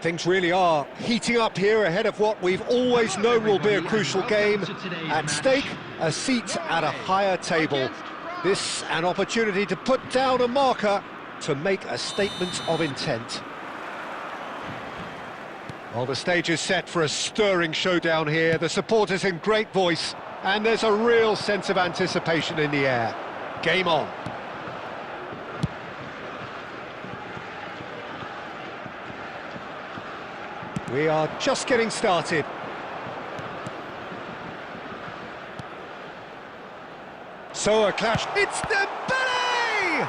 Things really are heating up here ahead of what we've always known will be a crucial game. At stake, a seat at a higher table. This an opportunity to put down a marker, to make a statement of intent. Well, the stage is set for a stirring showdown here. The supporters in great voice, and there's a real sense of anticipation in the air. Game on. We are just getting started. So a clash. It's Dembele!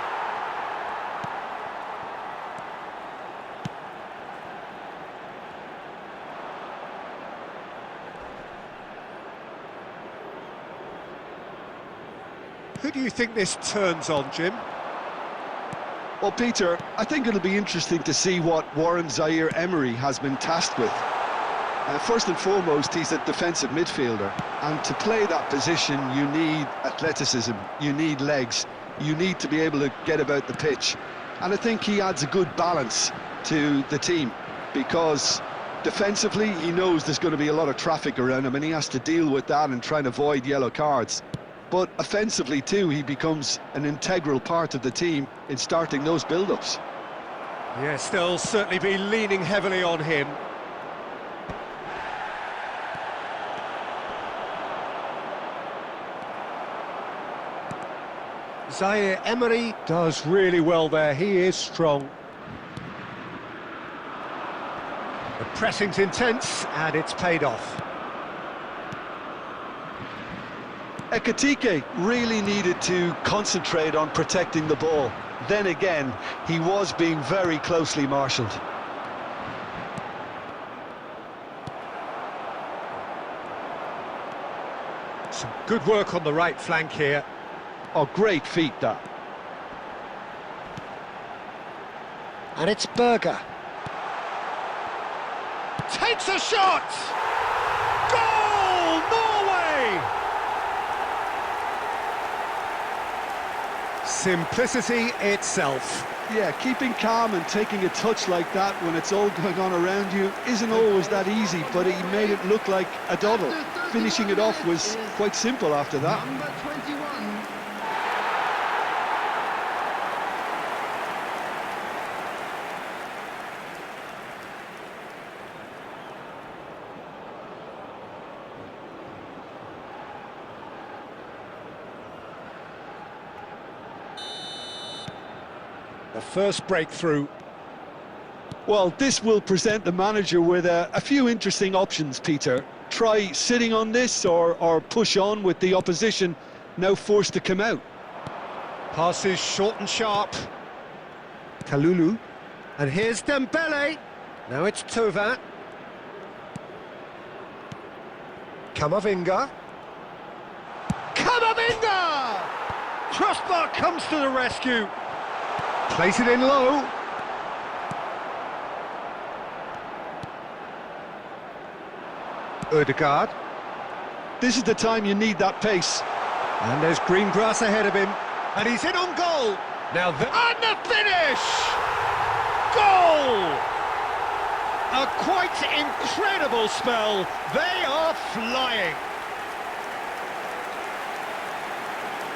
Who do you think this turns on, Jim? Well, Peter, I think it'll be interesting to see what Warren Zaire-Emery has been tasked with. First and foremost, he's a defensive midfielder, and to play that position, you need athleticism, you need legs, you need to be able to get about the pitch. And I think he adds a good balance to the team, because defensively, he knows there's going to be a lot of traffic around him, and he has to deal with that and try and avoid yellow cards. But offensively too, he becomes an integral part of the team in starting those build-ups. Yes, they'll certainly be leaning heavily on him. Zaire-Emery does really well there, he is strong. The pressing's intense, and it's paid off. Ekitike really needed to concentrate on protecting the ball. Then again, he was being very closely marshalled. Some good work on the right flank here. Oh, great feat, that. And it's Berger. Takes a shot! Goal! Norway! Simplicity itself. Yeah, keeping calm and taking a touch like that when it's all going on around you isn't always that easy, but he made it look like a doddle. Finishing it off was quite simple after that. Number 21. The first breakthrough. Well, this will present the manager with a few interesting options, Peter. Try sitting on this or push on with the opposition now forced to come out. Passes short and sharp. Kalulu. And here's Dembele. Now it's Tova. Camavinga. Camavinga! Crossbar comes to the rescue. Place it in low. Ødegaard. This is the time you need that pace. And there's green grass ahead of him. And he's in on goal. Now and the finish! Goal! A quite incredible spell. They are flying.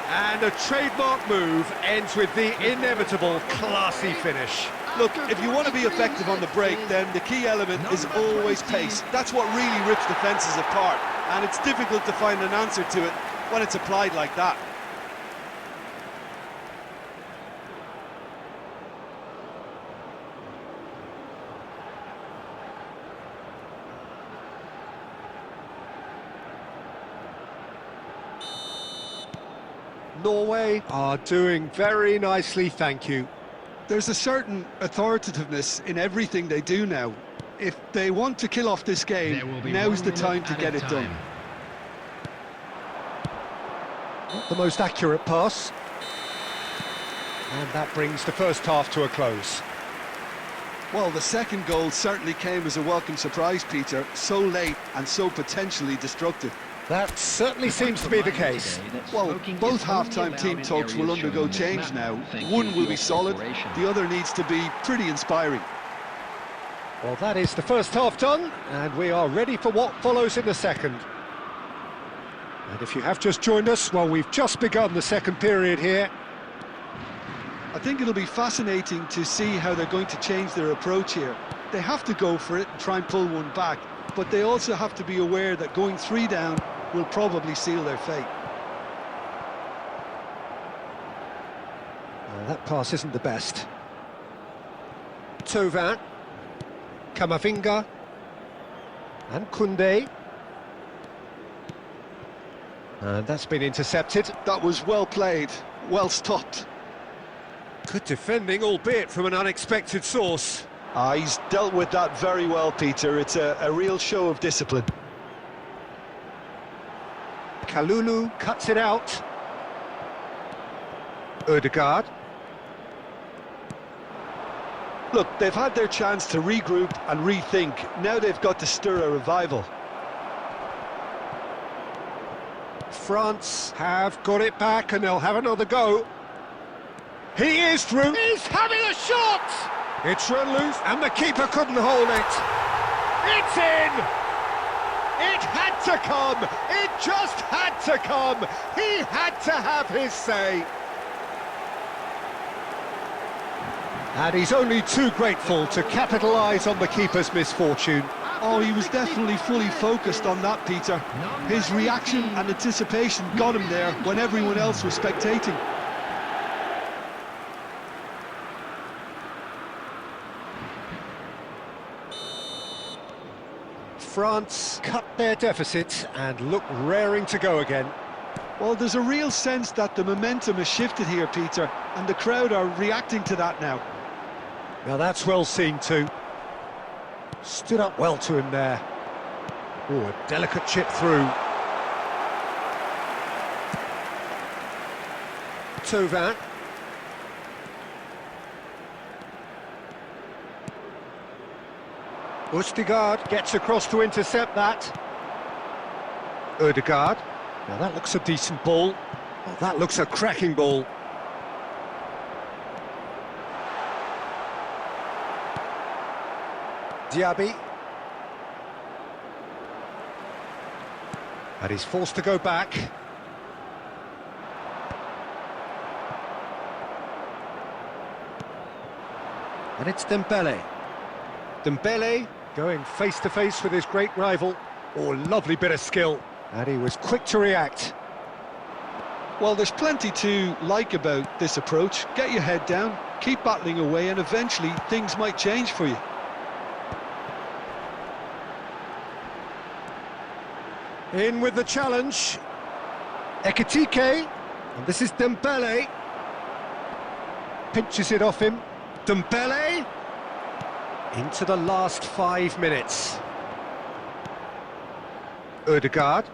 And a trademark move ends with the inevitable classy finish. Look, if you want to be effective on the break, then the key element is always pace. That's what really rips defences apart, and it's difficult to find an answer to it when it's applied like that. Norway are doing very nicely, thank you. There's a certain authoritativeness in everything they do now. If they want to kill off this game, now's the time to get it done. Not the most accurate pass. And that brings the first half to a close. Well, the second goal certainly came as a welcome surprise, Peter. So late and so potentially destructive. That certainly seems to be the case. Well, both half-time team talks will undergo change now. One will be solid, the other needs to be pretty inspiring. Well, that is the first half done, and we are ready for what follows in the second. And if you have just joined us, well, we've just begun the second period here. I think it'll be fascinating to see how they're going to change their approach here. They have to go for it and try and pull one back, but they also have to be aware that going 3 down will probably seal their fate. Well, that pass isn't the best. Thauvin, Camavinga, and Koundé. And that's been intercepted. That was well played, well stopped. Good defending, albeit from an unexpected source. He's dealt with that very well, Peter. It's a real show of discipline. Kalulu cuts it out. Ødegaard. Look, they've had their chance to regroup and rethink. Now they've got to stir a revival. France have got it back and they'll have another go. He is through. He's having a shot! It's run loose and the keeper couldn't hold it. It's in! It had to come! It just had to come! He had to have his say. And he's only too grateful to capitalise on the keeper's misfortune. Oh, he was definitely fully focused on that, Peter. His reaction and anticipation got him there when everyone else was spectating. France cut their deficit and look raring to go again. Well, there's a real sense that the momentum has shifted here, Peter, and the crowd are reacting to that now. Now that's well seen too. Stood up well to him there. Oh, a delicate chip through. Thauvin. Ødegaard gets across to intercept that. Ødegaard. Now that looks a decent ball. Oh, that looks a cracking ball. Diaby. And he's forced to go back. And it's Dembele. Dembele going face-to-face with his great rival. Oh, lovely bit of skill. And he was quick to react. Well, there's plenty to like about this approach. Get your head down, keep battling away, and eventually things might change for you. In with the challenge. Ekitike. And this is Dembele. Pinches it off him. Dembele. Into the last 5 minutes. Ødegaard.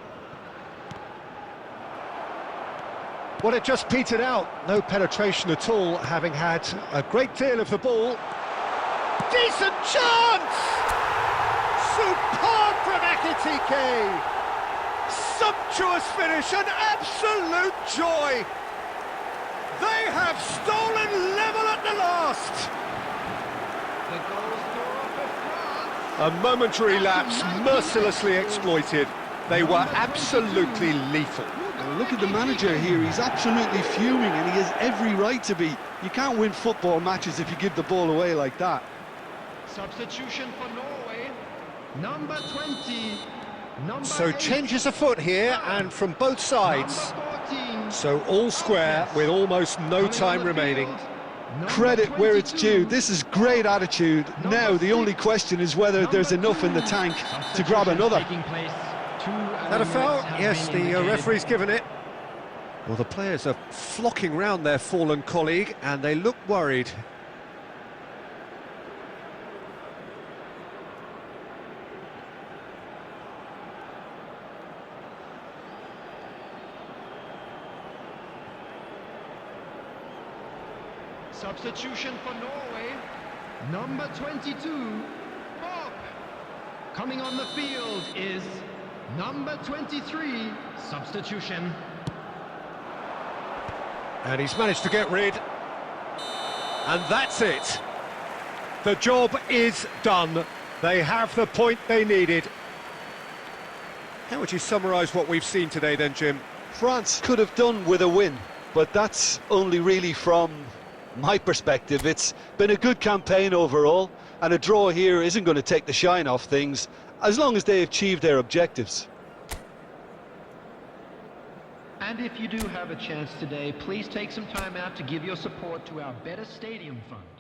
Well, it just petered out. No penetration at all, having had a great deal of the ball. Decent chance! Superb from Ekitike! Sumptuous finish, an absolute joy! They have stolen level at the last! A momentary lapse, mercilessly exploited. They were absolutely lethal. Well, look at the manager here, he's absolutely fuming and he has every right to be. You can't win football matches if you give the ball away like that. Substitution for Norway, number 20. So changes afoot here and from both sides. So all square with almost no time remaining. Credit where it's due, this is great attitude. Now the only question is whether there's enough in the tank to grab another. That a foul? Yes, the referee's given it. Well, the players are flocking round their fallen colleague and they look worried. Substitution for Norway, number 22, Bob. Coming on the field is number 23, substitution. And he's managed to get rid. And that's it. The job is done. They have the point they needed. How would you summarise what we've seen today then, Jim? France could have done with a win, but that's only really from my perspective. It's been a good campaign overall, and a draw here isn't going to take the shine off things as long as they achieve their objectives. And if you do have a chance today, please take some time out to give your support to our Better Stadium Fund.